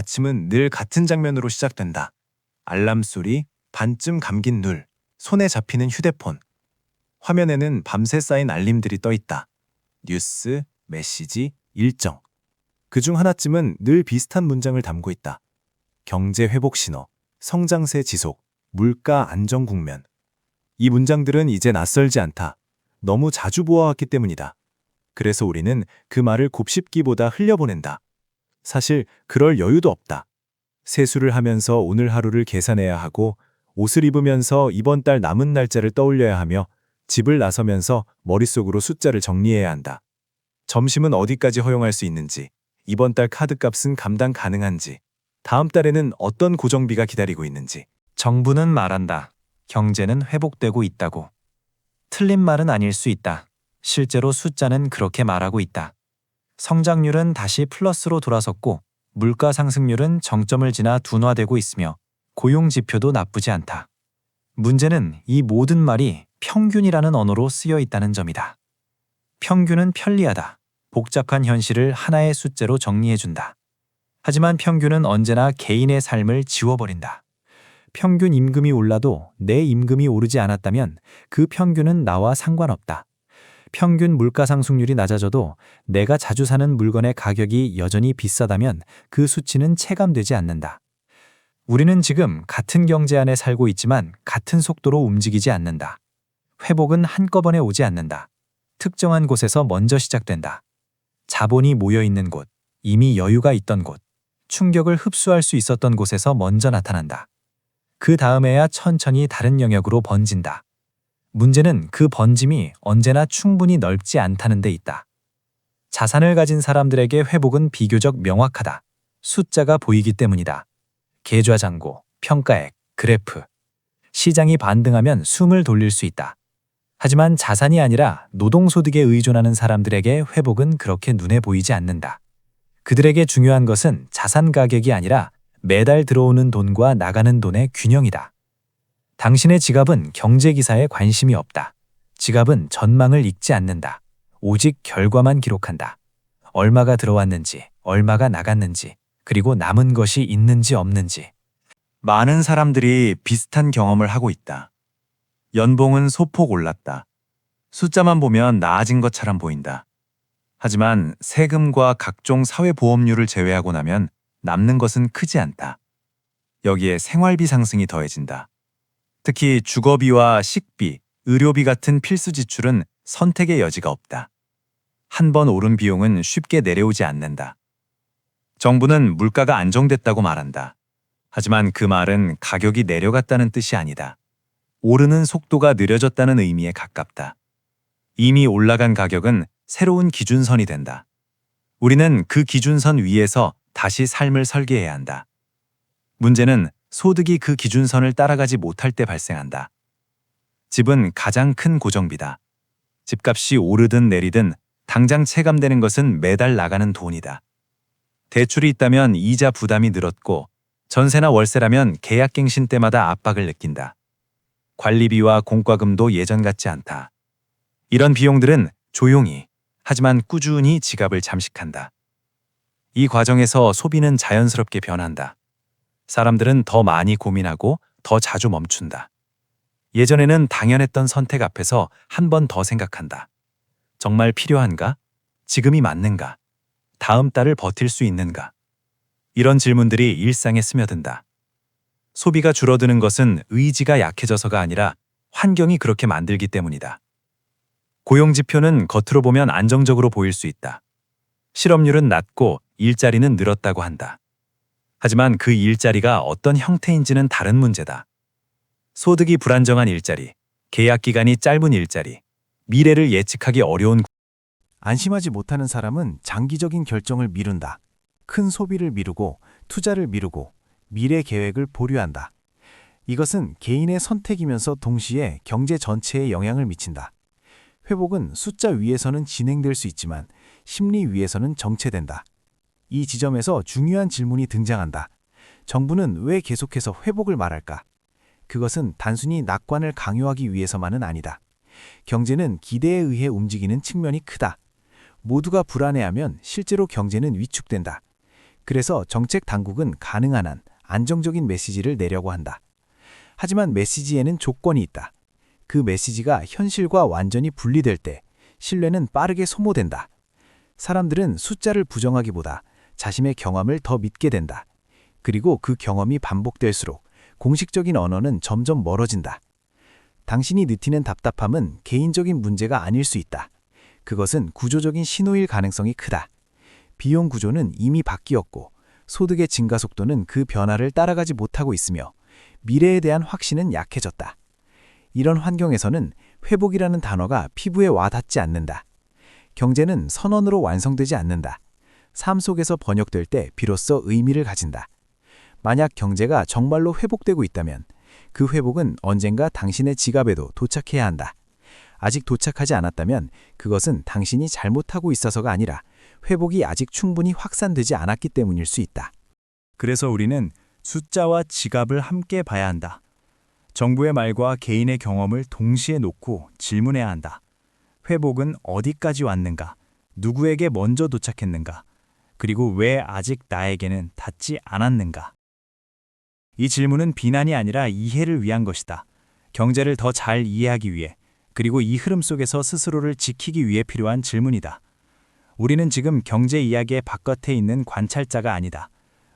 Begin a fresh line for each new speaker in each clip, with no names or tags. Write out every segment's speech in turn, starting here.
아침은 늘 같은 장면으로 시작된다. 알람 소리, 반쯤 감긴 눈, 손에 잡히는 휴대폰. 화면에는 밤새 쌓인 알림들이 떠 있다. 뉴스, 메시지, 일정. 그중 하나쯤은 늘 비슷한 문장을 담고 있다. 경제 회복 신호, 성장세 지속, 물가 안정 국면. 이 문장들은 이제 낯설지 않다. 너무 자주 보아왔기 때문이다. 그래서 우리는 그 말을 곱씹기보다 흘려보낸다. 사실 그럴 여유도 없다. 세수를 하면서 오늘 하루를 계산해야 하고, 옷을 입으면서 이번 달 남은 날짜를 떠올려야 하며, 집을 나서면서 머릿속으로 숫자를 정리해야 한다. 점심은 어디까지 허용할 수 있는지, 이번 달 카드값은 감당 가능한지, 다음 달에는 어떤 고정비가 기다리고 있는지.
정부는 말한다. 경제는 회복되고 있다고. 틀린 말은 아닐 수 있다. 실제로 숫자는 그렇게 말하고 있다. 성장률은 다시 플러스로 돌아섰고, 물가 상승률은 정점을 지나 둔화되고 있으며, 고용 지표도 나쁘지 않다. 문제는 이 모든 말이 평균이라는 언어로 쓰여 있다는 점이다. 평균은 편리하다. 복잡한 현실을 하나의 숫자로 정리해준다. 하지만 평균은 언제나 개인의 삶을 지워버린다. 평균 임금이 올라도 내 임금이 오르지 않았다면 그 평균은 나와 상관없다. 평균 물가 상승률이 낮아져도 내가 자주 사는 물건의 가격이 여전히 비싸다면 그 수치는 체감되지 않는다. 우리는 지금 같은 경제 안에 살고 있지만 같은 속도로 움직이지 않는다. 회복은 한꺼번에 오지 않는다. 특정한 곳에서 먼저 시작된다. 자본이 모여 있는 곳, 이미 여유가 있던 곳, 충격을 흡수할 수 있었던 곳에서 먼저 나타난다. 그 다음에야 천천히 다른 영역으로 번진다. 문제는 그 번짐이 언제나 충분히 넓지 않다는 데 있다. 자산을 가진 사람들에게 회복은 비교적 명확하다. 숫자가 보이기 때문이다. 계좌잔고, 평가액, 그래프. 시장이 반등하면 숨을 돌릴 수 있다. 하지만 자산이 아니라 노동소득에 의존하는 사람들에게 회복은 그렇게 눈에 보이지 않는다. 그들에게 중요한 것은 자산 가격이 아니라 매달 들어오는 돈과 나가는 돈의 균형이다. 당신의 지갑은 경제기사에 관심이 없다. 지갑은 전망을 읽지 않는다. 오직 결과만 기록한다. 얼마가 들어왔는지, 얼마가 나갔는지, 그리고 남은 것이 있는지 없는지.
많은 사람들이 비슷한 경험을 하고 있다. 연봉은 소폭 올랐다. 숫자만 보면 나아진 것처럼 보인다. 하지만 세금과 각종 사회보험료를 제외하고 나면 남는 것은 크지 않다. 여기에 생활비 상승이 더해진다. 특히 주거비와 식비, 의료비 같은 필수 지출은 선택의 여지가 없다. 한 번 오른 비용은 쉽게 내려오지 않는다. 정부는 물가가 안정됐다고 말한다. 하지만 그 말은 가격이 내려갔다는 뜻이 아니다. 오르는 속도가 느려졌다는 의미에 가깝다. 이미 올라간 가격은 새로운 기준선이 된다. 우리는 그 기준선 위에서 다시 삶을 설계해야 한다. 문제는 소득이 그 기준선을 따라가지 못할 때 발생한다. 집은 가장 큰 고정비다. 집값이 오르든 내리든 당장 체감되는 것은 매달 나가는 돈이다. 대출이 있다면 이자 부담이 늘었고, 전세나 월세라면 계약갱신 때마다 압박을 느낀다. 관리비와 공과금도 예전 같지 않다. 이런 비용들은 조용히, 하지만 꾸준히 지갑을 잠식한다. 이 과정에서 소비는 자연스럽게 변한다. 사람들은 더 많이 고민하고 더 자주 멈춘다. 예전에는 당연했던 선택 앞에서 한 번 더 생각한다. 정말 필요한가? 지금이 맞는가? 다음 달을 버틸 수 있는가? 이런 질문들이 일상에 스며든다. 소비가 줄어드는 것은 의지가 약해져서가 아니라 환경이 그렇게 만들기 때문이다. 고용지표는 겉으로 보면 안정적으로 보일 수 있다. 실업률은 낮고 일자리는 늘었다고 한다. 하지만 그 일자리가 어떤 형태인지는 다른 문제다. 소득이 불안정한 일자리, 계약 기간이 짧은 일자리, 미래를 예측하기 어려운.
안심하지 못하는 사람은 장기적인 결정을 미룬다. 큰 소비를 미루고 투자를 미루고 미래 계획을 보류한다. 이것은 개인의 선택이면서 동시에 경제 전체에 영향을 미친다. 회복은 숫자 위에서는 진행될 수 있지만 심리 위에서는 정체된다. 이 지점에서 중요한 질문이 등장한다. 정부는 왜 계속해서 회복을 말할까? 그것은 단순히 낙관을 강요하기 위해서만은 아니다. 경제는 기대에 의해 움직이는 측면이 크다. 모두가 불안해하면 실제로 경제는 위축된다. 그래서 정책 당국은 가능한 한 안정적인 메시지를 내려고 한다. 하지만 메시지에는 조건이 있다. 그 메시지가 현실과 완전히 분리될 때 신뢰는 빠르게 소모된다. 사람들은 숫자를 부정하기보다 자신의 경험을 더 믿게 된다. 그리고 그 경험이 반복될수록 공식적인 언어는 점점 멀어진다. 당신이 느끼는 답답함은 개인적인 문제가 아닐 수 있다. 그것은 구조적인 신호일 가능성이 크다. 비용 구조는 이미 바뀌었고 소득의 증가 속도는 그 변화를 따라가지 못하고 있으며 미래에 대한 확신은 약해졌다. 이런 환경에서는 회복이라는 단어가 피부에 와닿지 않는다. 경제는 선언으로 완성되지 않는다. 삶 속에서 번역될 때 비로소 의미를 가진다. 만약 경제가 정말로 회복되고 있다면 그 회복은 언젠가 당신의 지갑에도 도착해야 한다. 아직 도착하지 않았다면 그것은 당신이 잘못하고 있어서가 아니라 회복이 아직 충분히 확산되지 않았기 때문일 수 있다.
그래서 우리는 숫자와 지갑을 함께 봐야 한다. 정부의 말과 개인의 경험을 동시에 놓고 질문해야 한다. 회복은 어디까지 왔는가? 누구에게 먼저 도착했는가? 그리고 왜 아직 나에게는 닿지 않았는가? 이 질문은 비난이 아니라 이해를 위한 것이다. 경제를 더 잘 이해하기 위해, 그리고 이 흐름 속에서 스스로를 지키기 위해 필요한 질문이다. 우리는 지금 경제 이야기의 바깥에 있는 관찰자가 아니다.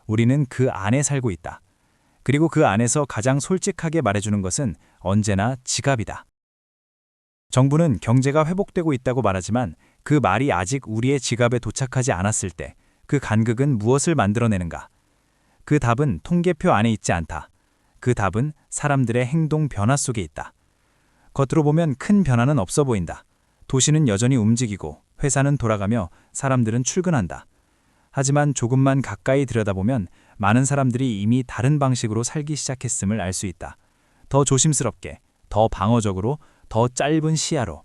우리는 그 안에 살고 있다. 그리고 그 안에서 가장 솔직하게 말해주는 것은 언제나 지갑이다. 정부는 경제가 회복되고 있다고 말하지만 그 말이 아직 우리의 지갑에 도착하지 않았을 때 그 간극은 무엇을 만들어내는가? 그 답은 통계표 안에 있지 않다. 그 답은 사람들의 행동 변화 속에 있다. 겉으로 보면 큰 변화는 없어 보인다. 도시는 여전히 움직이고 회사는 돌아가며 사람들은 출근한다. 하지만 조금만 가까이 들여다보면 많은 사람들이 이미 다른 방식으로 살기 시작했음을 알 수 있다. 더 조심스럽게, 더 방어적으로, 더 짧은 시야로.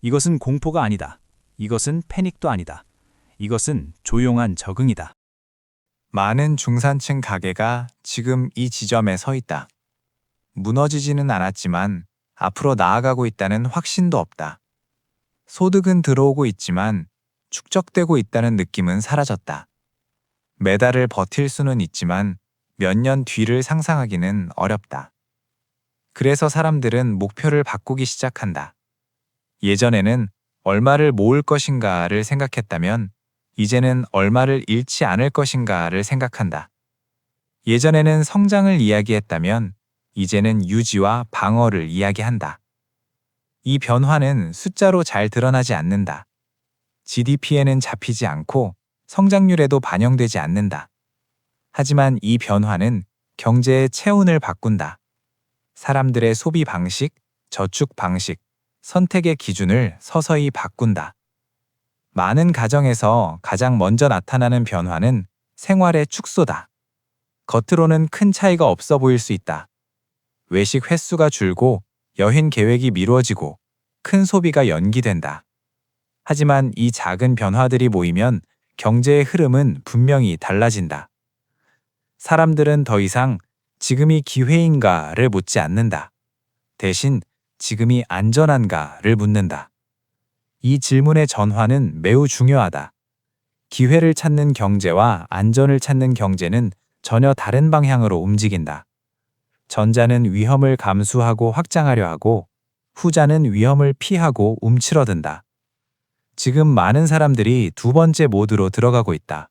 이것은 공포가 아니다. 이것은 패닉도 아니다. 이것은 조용한 적응이다.
많은 중산층 가게가 지금 이 지점에 서 있다. 무너지지는 않았지만 앞으로 나아가고 있다는 확신도 없다. 소득은 들어오고 있지만 축적되고 있다는 느낌은 사라졌다. 매달을 버틸 수는 있지만 몇 년 뒤를 상상하기는 어렵다. 그래서 사람들은 목표를 바꾸기 시작한다. 예전에는 얼마를 모을 것인가를 생각했다면 이제는 얼마를 잃지 않을 것인가를 생각한다. 예전에는 성장을 이야기했다면 이제는 유지와 방어를 이야기한다. 이 변화는 숫자로 잘 드러나지 않는다. GDP에는 잡히지 않고 성장률에도 반영되지 않는다. 하지만 이 변화는 경제의 체온을 바꾼다. 사람들의 소비 방식, 저축 방식, 선택의 기준을 서서히 바꾼다. 많은 가정에서 가장 먼저 나타나는 변화는 생활의 축소다. 겉으로는 큰 차이가 없어 보일 수 있다. 외식 횟수가 줄고 여행 계획이 미뤄지고 큰 소비가 연기된다. 하지만 이 작은 변화들이 모이면 경제의 흐름은 분명히 달라진다. 사람들은 더 이상 지금이 기회인가를 묻지 않는다. 대신 지금이 안전한가를 묻는다. 이 질문의 전환은 매우 중요하다. 기회를 찾는 경제와 안전을 찾는 경제는 전혀 다른 방향으로 움직인다. 전자는 위험을 감수하고 확장하려 하고 후자는 위험을 피하고 움츠러든다. 지금 많은 사람들이 두 번째 모드로 들어가고 있다.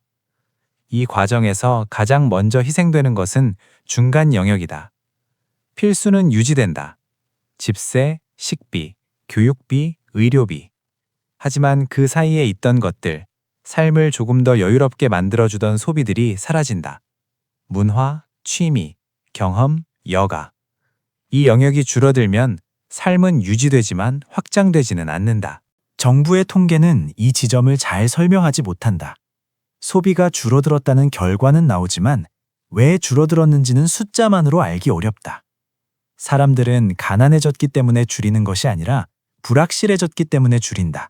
이 과정에서 가장 먼저 희생되는 것은 중간 영역이다. 필수는 유지된다. 집세, 식비, 교육비, 의료비. 하지만 그 사이에 있던 것들, 삶을 조금 더 여유롭게 만들어주던 소비들이 사라진다. 문화, 취미, 경험, 여가. 이 영역이 줄어들면 삶은 유지되지만 확장되지는 않는다.
정부의 통계는 이 지점을 잘 설명하지 못한다. 소비가 줄어들었다는 결과는 나오지만 왜 줄어들었는지는 숫자만으로 알기 어렵다. 사람들은 가난해졌기 때문에 줄이는 것이 아니라 불확실해졌기 때문에 줄인다.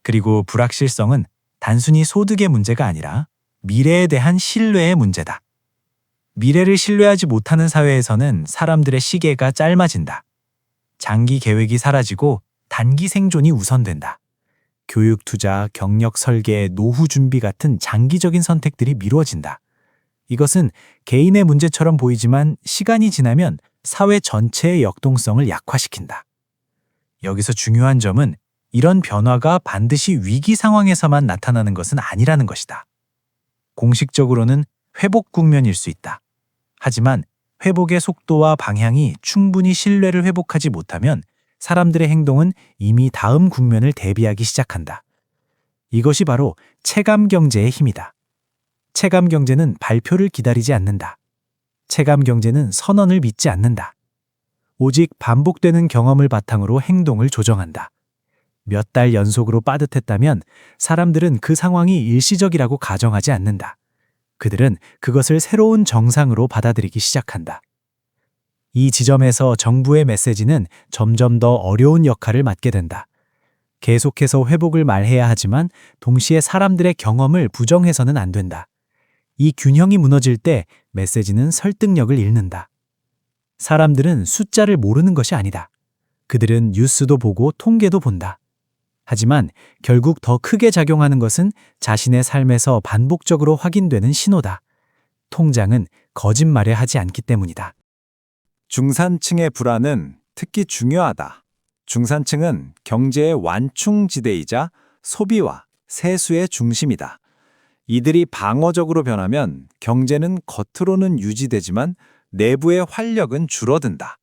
그리고 불확실성은 단순히 소득의 문제가 아니라 미래에 대한 신뢰의 문제다. 미래를 신뢰하지 못하는 사회에서는 사람들의 시계가 짧아진다. 장기 계획이 사라지고 단기 생존이 우선된다. 교육 투자, 경력 설계, 노후 준비 같은 장기적인 선택들이 미루어진다. 이것은 개인의 문제처럼 보이지만 시간이 지나면 사회 전체의 역동성을 약화시킨다. 여기서 중요한 점은 이런 변화가 반드시 위기 상황에서만 나타나는 것은 아니라는 것이다. 공식적으로는 회복 국면일 수 있다. 하지만 회복의 속도와 방향이 충분히 신뢰를 회복하지 못하면 사람들의 행동은 이미 다음 국면을 대비하기 시작한다. 이것이 바로 체감 경제의 힘이다. 체감 경제는 발표를 기다리지 않는다. 체감 경제는 선언을 믿지 않는다. 오직 반복되는 경험을 바탕으로 행동을 조정한다. 몇 달 연속으로 빠듯했다면 사람들은 그 상황이 일시적이라고 가정하지 않는다. 그들은 그것을 새로운 정상으로 받아들이기 시작한다. 이 지점에서 정부의 메시지는 점점 더 어려운 역할을 맡게 된다. 계속해서 회복을 말해야 하지만 동시에 사람들의 경험을 부정해서는 안 된다. 이 균형이 무너질 때 메시지는 설득력을 잃는다. 사람들은 숫자를 모르는 것이 아니다. 그들은 뉴스도 보고 통계도 본다. 하지만 결국 더 크게 작용하는 것은 자신의 삶에서 반복적으로 확인되는 신호다. 통장은 거짓말에 하지 않기 때문이다.
중산층의 불안은 특히 중요하다. 중산층은 경제의 완충지대이자 소비와 세수의 중심이다. 이들이 방어적으로 변하면 경제는 겉으로는 유지되지만 내부의 활력은 줄어든다.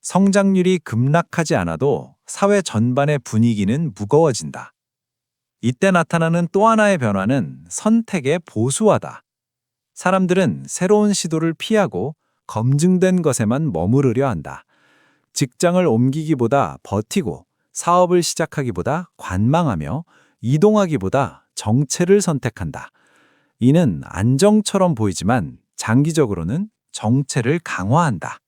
성장률이 급락하지 않아도 사회 전반의 분위기는 무거워진다. 이때 나타나는 또 하나의 변화는 선택의 보수화다. 사람들은 새로운 시도를 피하고 검증된 것에만 머무르려 한다. 직장을 옮기기보다 버티고 사업을 시작하기보다 관망하며 이동하기보다 정체를 선택한다. 이는 안정처럼 보이지만 장기적으로는 정체를 강화한다.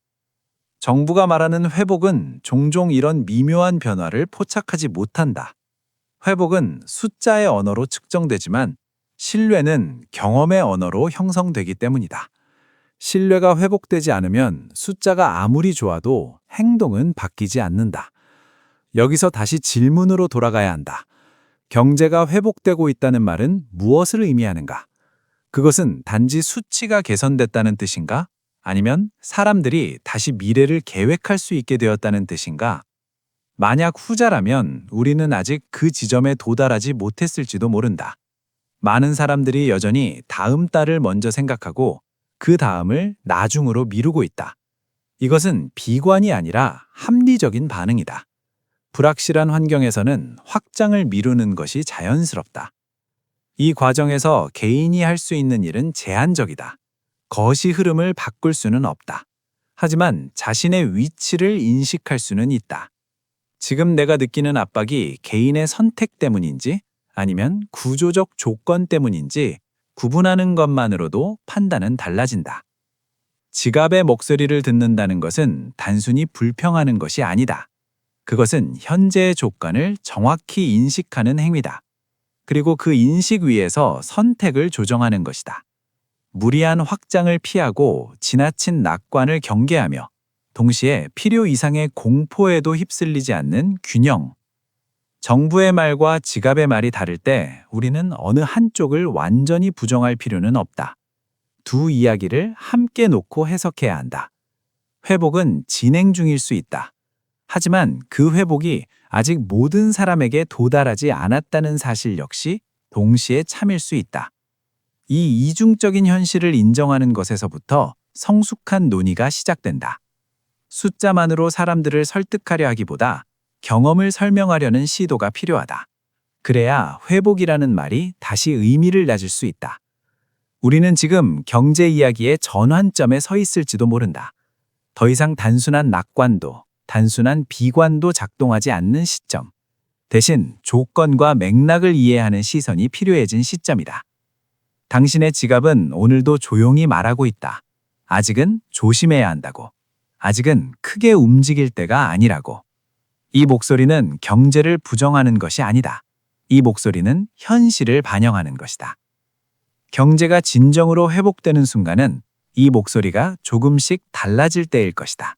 정부가 말하는 회복은 종종 이런 미묘한 변화를 포착하지 못한다. 회복은 숫자의 언어로 측정되지만 신뢰는 경험의 언어로 형성되기 때문이다. 신뢰가 회복되지 않으면 숫자가 아무리 좋아도 행동은 바뀌지 않는다. 여기서 다시 질문으로 돌아가야 한다. 경제가 회복되고 있다는 말은 무엇을 의미하는가? 그것은 단지 수치가 개선됐다는 뜻인가? 아니면 사람들이 다시 미래를 계획할 수 있게 되었다는 뜻인가? 만약 후자라면 우리는 아직 그 지점에 도달하지 못했을지도 모른다. 많은 사람들이 여전히 다음 달을 먼저 생각하고 그 다음을 나중으로 미루고 있다. 이것은 비관이 아니라 합리적인 반응이다. 불확실한 환경에서는 확장을 미루는 것이 자연스럽다. 이 과정에서 개인이 할 수 있는 일은 제한적이다. 거시 흐름을 바꿀 수는 없다. 하지만 자신의 위치를 인식할 수는 있다. 지금 내가 느끼는 압박이 개인의 선택 때문인지 아니면 구조적 조건 때문인지 구분하는 것만으로도 판단은 달라진다. 지갑의 목소리를 듣는다는 것은 단순히 불평하는 것이 아니다. 그것은 현재의 조건을 정확히 인식하는 행위다. 그리고 그 인식 위에서 선택을 조정하는 것이다. 무리한 확장을 피하고 지나친 낙관을 경계하며 동시에 필요 이상의 공포에도 휩쓸리지 않는 균형. 정부의 말과 지갑의 말이 다를 때 우리는 어느 한쪽을 완전히 부정할 필요는 없다. 두 이야기를 함께 놓고 해석해야 한다. 회복은 진행 중일 수 있다. 하지만 그 회복이 아직 모든 사람에게 도달하지 않았다는 사실 역시 동시에 참일 수 있다. 이 이중적인 현실을 인정하는 것에서부터 성숙한 논의가 시작된다. 숫자만으로 사람들을 설득하려 하기보다 경험을 설명하려는 시도가 필요하다. 그래야 회복이라는 말이 다시 의미를 가질 수 있다. 우리는 지금 경제 이야기의 전환점에 서 있을지도 모른다. 더 이상 단순한 낙관도, 단순한 비관도 작동하지 않는 시점. 대신 조건과 맥락을 이해하는 시선이 필요해진 시점이다. 당신의 지갑은 오늘도 조용히 말하고 있다. 아직은 조심해야 한다고. 아직은 크게 움직일 때가 아니라고. 이 목소리는 경제를 부정하는 것이 아니다. 이 목소리는 현실을 반영하는 것이다. 경제가 진정으로 회복되는 순간은 이 목소리가 조금씩 달라질 때일 것이다.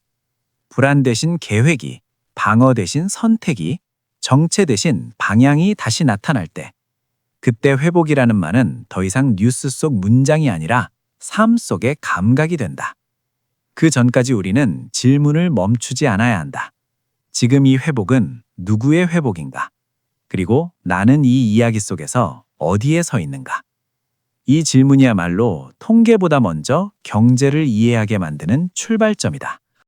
불안 대신 계획이, 방어 대신 선택이,
정체 대신 방향이 다시 나타날 때, 그때 회복이라는 말은 더 이상 뉴스 속 문장이 아니라 삶 속의 감각이 된다. 그 전까지 우리는 질문을 멈추지 않아야 한다. 지금 이 회복은 누구의 회복인가? 그리고 나는 이 이야기 속에서 어디에 서 있는가? 이 질문이야말로 통계보다 먼저 경제를 이해하게 만드는 출발점이다.